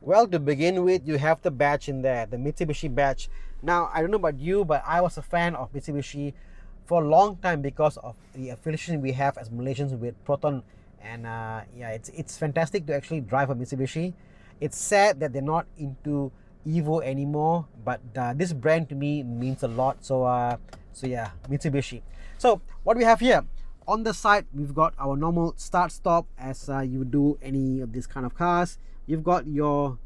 Well, to begin with, you have the badge in there, the Mitsubishi badge. Now, I don't know about you, but I was a fan of Mitsubishi for a long time because of the affiliation we have as Malaysians with Proton. And yeah, it's fantastic to actually drive a Mitsubishi. It's sad that they're not into Evo anymore, but this brand to me means a lot. So yeah, Mitsubishi. So what we have here on the side, we've got our normal start stop as you would do any of these kind of cars. You've got your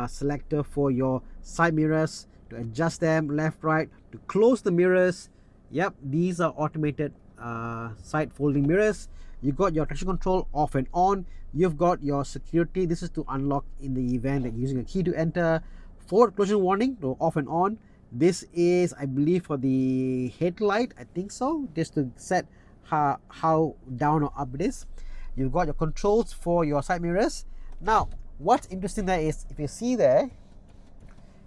selector for your side mirrors to adjust them left, right, to close the mirrors. Yep, these are automated side folding mirrors. You've got your traction control off and on. You've got your security. This is to unlock in the event that you're using a key to enter. Forward collision warning, to off and on. This is, I believe, for the headlight. I think so. Just to set how down or up it is. You've got your controls for your side mirrors. Now, what's interesting there is, if you see there,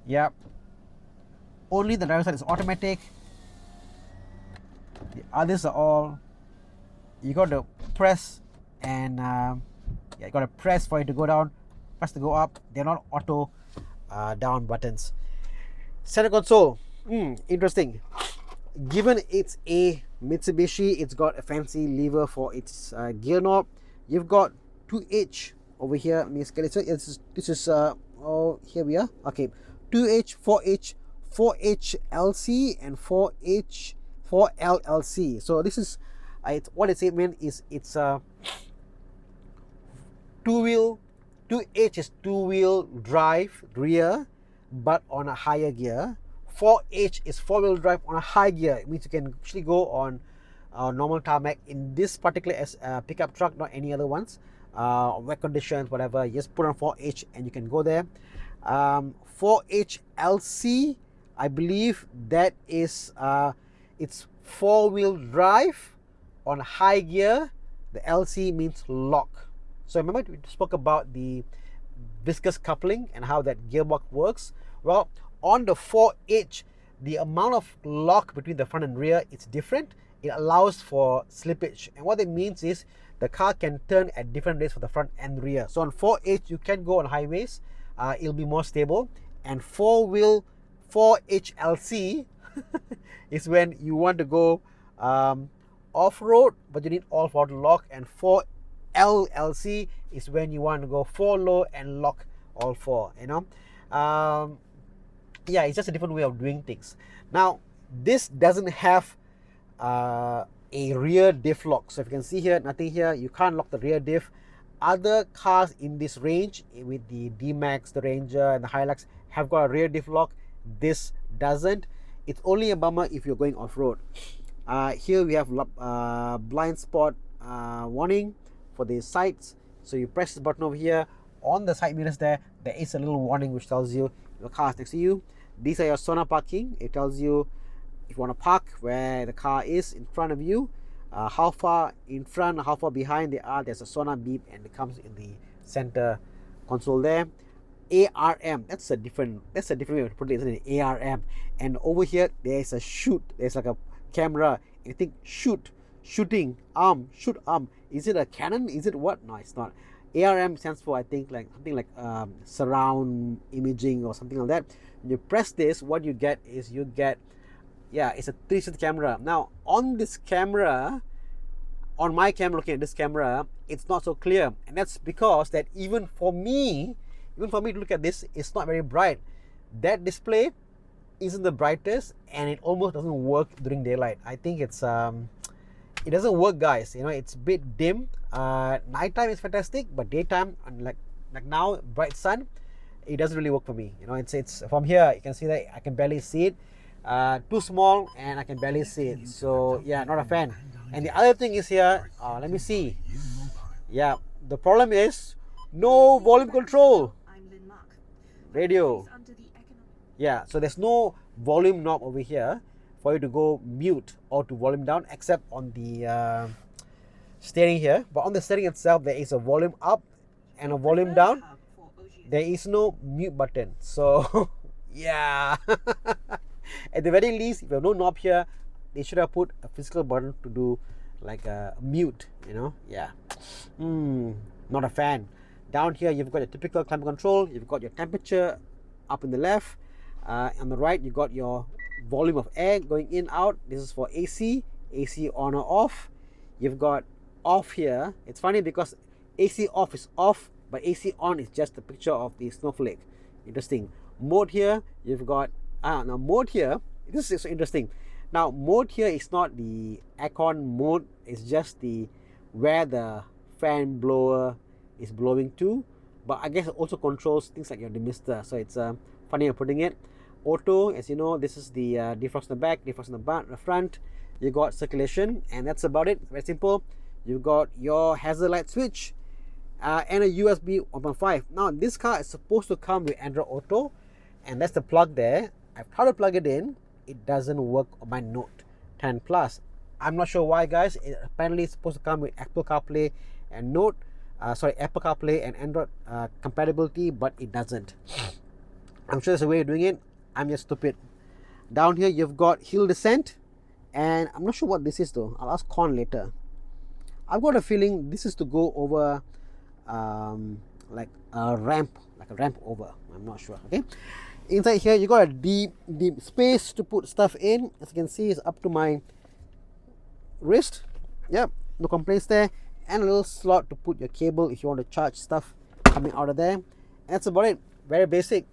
yeah, only the driver's side is automatic. The others are all, you got to press and yeah, you got to press for it to go down, press to go up. They're not auto down buttons. Center console, interesting. Given it's a Mitsubishi, it's got a fancy lever for its gear knob. You've got 2H over here. Let me scale it. This is oh, here we are. Okay, 2H, 4H, 4H LC, and 4H 4L LC. So this is what it's meant is it's a two-wheel. 2H is two-wheel drive rear, but on a higher gear. 4H is four-wheel drive on a high gear. It means you can actually go on normal tarmac in this particular pickup truck, not any other ones. Wet conditions, whatever, you just put on 4H and you can go there. 4H LC, I believe that is it's four-wheel drive on high gear. The LC means lock. So remember we spoke about the viscous coupling and how that gearbox works. Well, on the 4H, the amount of lock between the front and rear is different. It allows for slippage, and what it means is the car can turn at different rates for the front and rear. So on 4H, you can go on highways, it'll be more stable. And 4HLC is when you want to go off-road, but you need all-throttle lock. And 4LLC is when you want to go four low and lock all four, you know. Yeah, it's just a different way of doing things. Now, this doesn't have a rear diff lock. So if you can see here, nothing here, you can't lock the rear diff. Other cars in this range with the D-Max, the Ranger and the Hilux have got a rear diff lock. This doesn't. It's only a bummer if you're going off-road. Here we have blind spot warning for the sides. So you press the button over here. On the side mirrors there is a little warning which tells you your car is next to you. These are your Thana parking. It tells you if you want to park where the car is in front of you, how far in front, how far behind they are. There's a Thana beep and it comes in the center console there. ARM, that's a different way to put it, isn't it? ARM. And over here there's a shoot. There's like a camera. You think shooting arm, shoot arm. Is it a cannon? Is it what? No, it's not. ARM stands for, I think, like something like surround imaging or something like that. When you press this, what you get is yeah, it's a 360 camera. Now on this camera, on my camera, looking at this camera, it's not so clear, and that's because that even for me to look at this, it's not very bright. That display isn't the brightest, and it almost doesn't work during daylight. I think it's it doesn't work, guys. You know, it's a bit dim. Nighttime is fantastic, but daytime, like now, bright sun, it doesn't really work for me. You know, it's from here you can see that I can barely see it. Too small and I can barely see it. So yeah, not a fan. And the other thing is here, let me see. Yeah, the problem is no volume control. Radio. Yeah, so there's no volume knob over here for you to go mute or to volume down, except on the steering here. But on the steering itself, there is a volume up and a volume down. There is no mute button. So yeah. At the very least, if you have no knob here, they should have put a physical button to do like a mute, you know. Yeah. Not a fan. Down here, you've got your typical climate control. You've got your temperature up in the left. On the right, you've got your volume of air going in, out. This is for AC on or off. You've got off here. It's funny because AC off is off, but AC on is just a picture of the snowflake. Interesting. Mode here, you've got, now mode here, this is so interesting. Now mode here is not the aircon mode, it's just the where the fan blower is blowing to, but I guess it also controls things like your demister. So it's funny of putting it. Auto, as you know, this is the defrost in the back, defrost in the front. You got circulation, and that's about it. It's very simple. You've got your hazard light switch and a USB 1.5. Now this car is supposed to come with Android Auto, and that's the plug there. I've tried to plug it in. It doesn't work on my Note 10 Plus. I'm not sure why, guys. It apparently it's supposed to come with Apple CarPlay and Apple CarPlay and Android compatibility, but it doesn't. I'm sure there's a way of doing it. I'm just stupid. Down here, you've got hill descent, and I'm not sure what this is though. I'll ask Con later. I've got a feeling this is to go over like a ramp over. I'm not sure. Okay. Inside here, you got a deep space to put stuff in. As you can see, it's up to my wrist. Yep, no complaints there. And a little slot to put your cable if you want to charge stuff coming out of there. And that's about it. Very basic.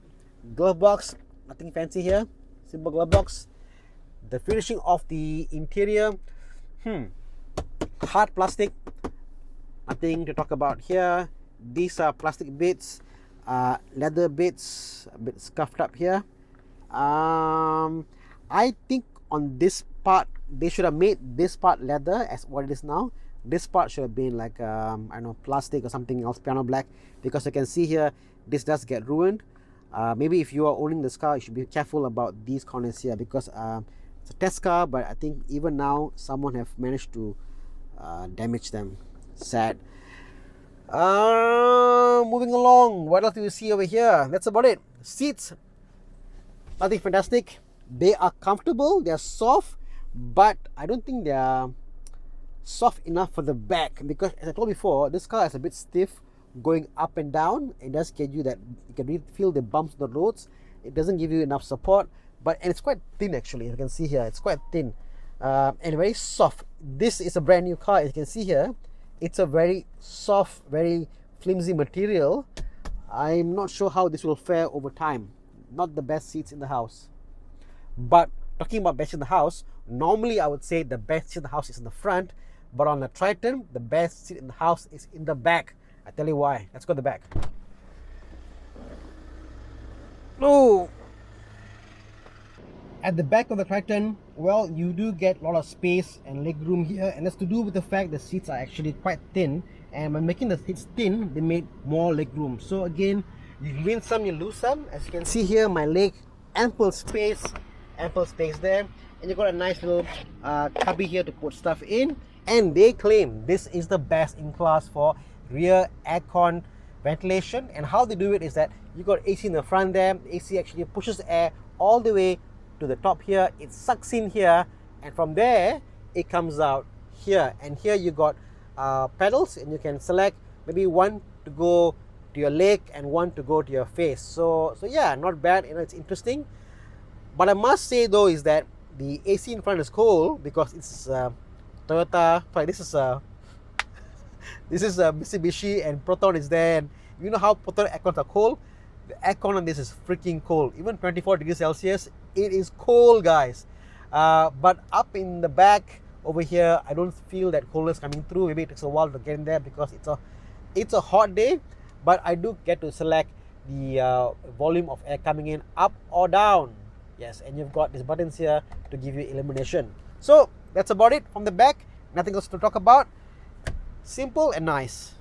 Glove box, nothing fancy here. Simple glove box. The finishing of the interior, hard plastic. Nothing to talk about here. These are plastic bits, leather bits, a bit scuffed up here. I think on this part they should have made this part leather as what it is now. This part should have been like I don't know, plastic or something else, piano black, because you can see here this does get ruined. Maybe if you are owning this car, you should be careful about these corners here, because it's a test car, but I think even now someone have managed to damage them. Sad. Moving along, what else do you see over here? That's about it. Seats, nothing fantastic. They are comfortable, they are soft, but I don't think they are soft enough for the back, because as I told before, this car is a bit stiff going up and down. It does get you that you can really feel the bumps on the roads. It doesn't give you enough support, and it's quite thin actually. As you can see here, it's quite thin and very soft. This is a brand new car. As you can see here, it's a very soft, very flimsy material. I'm not sure how this will fare over time. Not the best seats in the house. But talking about best in the house, normally I would say the best seat in the house is in the front, but on the Triton, the best seat in the house is in the back. I tell you why. Let's go to the back. Oh. At the back of the Triton, well, you do get a lot of space and leg room here, and that's to do with the fact the seats are actually quite thin, and by making the seats thin, they made more leg room. So again, you win some, you lose some. As you can see here, my leg, ample space there, and you got a nice little cubby here to put stuff in. And they claim this is the best in class for rear aircon ventilation. And how they do it is that you got AC in the front there. The AC actually pushes the air all the way to the top here. It sucks in here, and from there it comes out here. And here you got pedals, and you can select maybe one to go to your leg and one to go to your face. So yeah, not bad. You know, it's interesting. But I must say though is that the AC in front is cold, because it's Toyota. Sorry, this is Mitsubishi, and Proton is there. And you know how Proton aircons are cold? The aircon on this is freaking cold. Even 24 degrees Celsius, it is cold, guys. But up in the back over here, I don't feel that coldness coming through. Maybe it takes a while to get in there because it's a hot day. But I do get to select the volume of air coming in, up or down. Yes, and you've got these buttons here to give you illumination. So that's about it from the back. Nothing else to talk about. Simple and nice.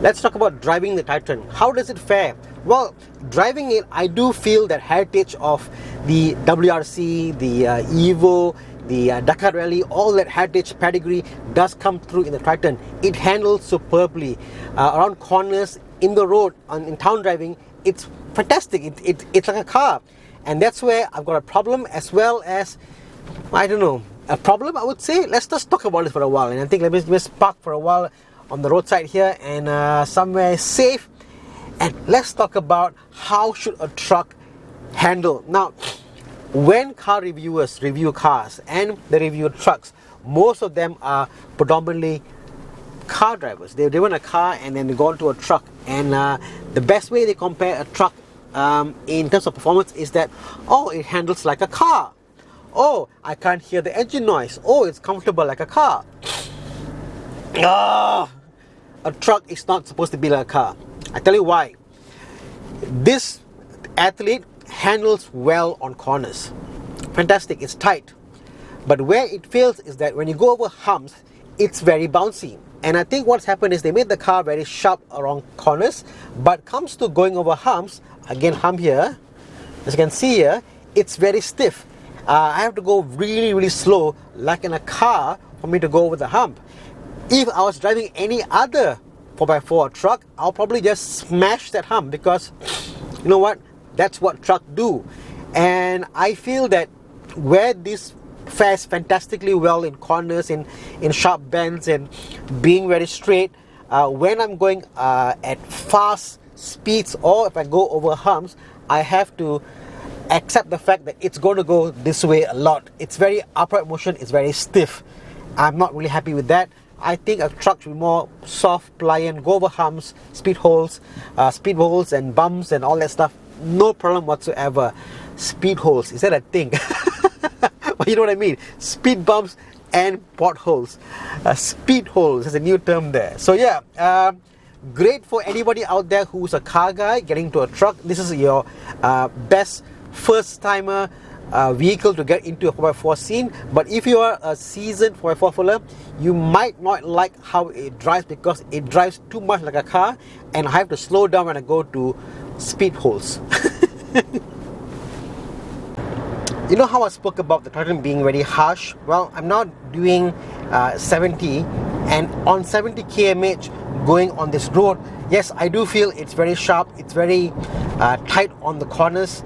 Let's talk about driving the Triton. How does it fare? Well, driving it, I do feel that heritage of the WRC, the Evo, the Dakar Rally, all that heritage pedigree does come through in the Triton. It handles superbly around corners, in the road, in town driving. It's fantastic. It's like a car, and that's where I've got a problem, as well as, I don't know, a problem, I would say. Let's just talk about this for a while, and I think let me just park for a while on the roadside here and somewhere safe, and let's talk about how should a truck handle. Now, when car reviewers review cars and they review trucks, most of them are predominantly car drivers. They've driven a car and then they go into a truck, and the best way they compare a truck in terms of performance is that, oh, it handles like a car. Oh, I can't hear the engine noise. Oh, it's comfortable like a car. A truck is not supposed to be like a car. I tell you why. This athlete handles well on corners. Fantastic, it's tight. But where it fails is that when you go over humps, it's very bouncy. And I think what's happened is they made the car very sharp around corners, but comes to going over humps, again hump here, as you can see here, it's very stiff. I have to go really, really slow, like in a car, for me to go over the hump. If I was driving any other 4x4 truck, I'll probably just smash that hump, because you know what? That's what trucks do. And I feel that where this fares fantastically well in corners, in sharp bends, and being very straight, when I'm going at fast speeds, or if I go over humps, I have to accept the fact that it's going to go this way a lot. It's very upright motion, it's very stiff. I'm not really happy with that. I think a truck should be more soft, pliant, go over humps, speed holes and bumps and all that stuff. No problem whatsoever. Speed holes, is that a thing? Well, you know what I mean? Speed bumps and potholes. Speed holes is a new term there. So yeah, great for anybody out there who's a car guy getting into a truck. This is your best first timer vehicle to get into a 4x4 scene. But if you are a seasoned 4x4 fuller, you might not like how it drives, because it drives too much like a car, and I have to slow down when I go to speed holes. You know how I spoke about the Triton being very harsh? Well, I'm now doing 70, and on 70 kmh going on this road, yes, I do feel it's very sharp, it's very tight on the corners.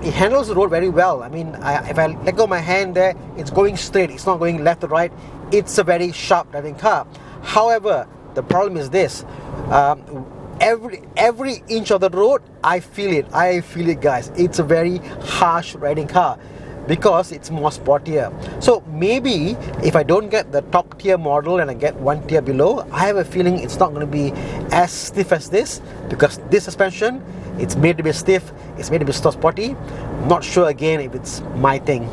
It handles the road very well. I mean, if I let go of my hand there, it's going straight, it's not going left or right. It's a very sharp driving car. However, the problem is this. Every inch of the road, I feel it guys. It's a very harsh riding car, because it's more sportier. So maybe if I don't get the top tier model and I get one tier below, I have a feeling it's not going to be as stiff as this, because this suspension, it's made to be stiff, it's made to be so sporty. Not sure again if it's my thing.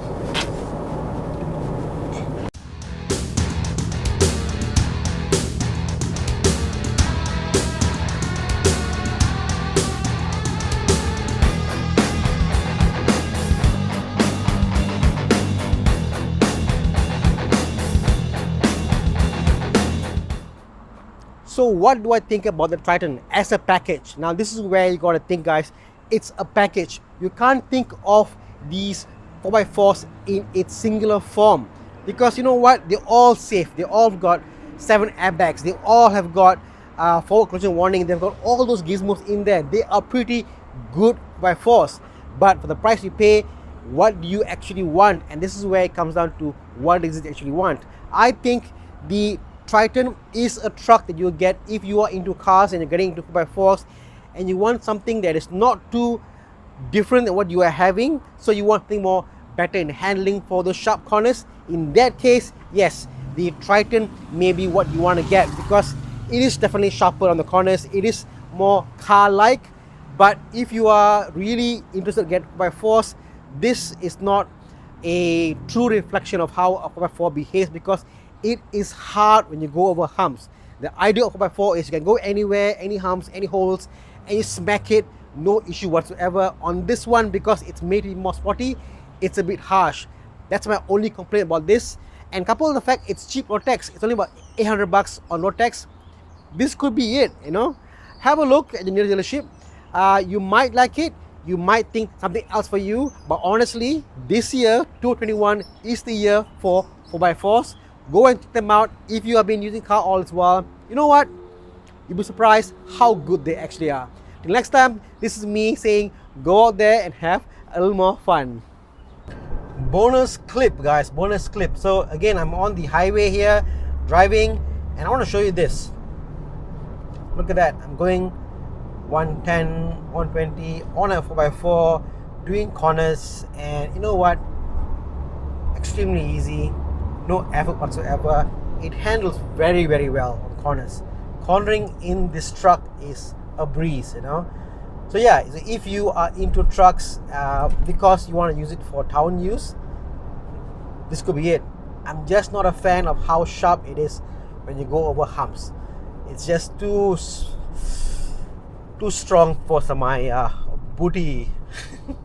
So what do I think about the Triton as a package? Now this is where you got to think, guys. It's a package. You can't think of these 4x4s in its singular form, because you know what? They're all safe. They all got 7 airbags. They all have got forward collision warning. They've got all those gizmos in there. They are pretty good 4x4s. But for the price you pay, what do you actually want? And this is where it comes down to, what does it actually want? I think the Triton is a truck that you'll get if you are into cars and you're getting into 4x4s, and you want something that is not too different than what you are having. So you want something more better in handling for those sharp corners. In that case, yes, the Triton may be what you want to get, because it is definitely sharper on the corners. It is more car-like. But if you are really interested in getting 4x4s, this is not a true reflection of how a 4x4 behaves, because it is hard when you go over humps. The idea of 4x4 is you can go anywhere, any humps, any holes, and you smack it, no issue whatsoever. On this one, because it's made to be more sporty, it's a bit harsh. That's my only complaint about this. And coupled with the fact it's cheap no tax, it's only about 800 bucks on no tax. This could be it, you know. Have a look at the nearest dealership. You might like it, you might think something else for you, but honestly, this year, 2021 is the year for 4x4s. Go and check them out if you have been using car all as well. You know what? You'll be surprised how good they actually are. Till next time, this is me saying go out there and have a little more fun. Bonus clip, guys, bonus clip. So again, I'm on the highway here, driving, and I want to show you this. Look at that. I'm going 110, 120 on a 4x4, doing corners, and you know what? Extremely easy, no effort whatsoever. It handles very, very well on corners. Cornering in this truck is a breeze, you know. So yeah, so if you are into trucks because you want to use it for town use, this could be it. I'm just not a fan of how sharp it is when you go over humps. It's just too strong for some my booty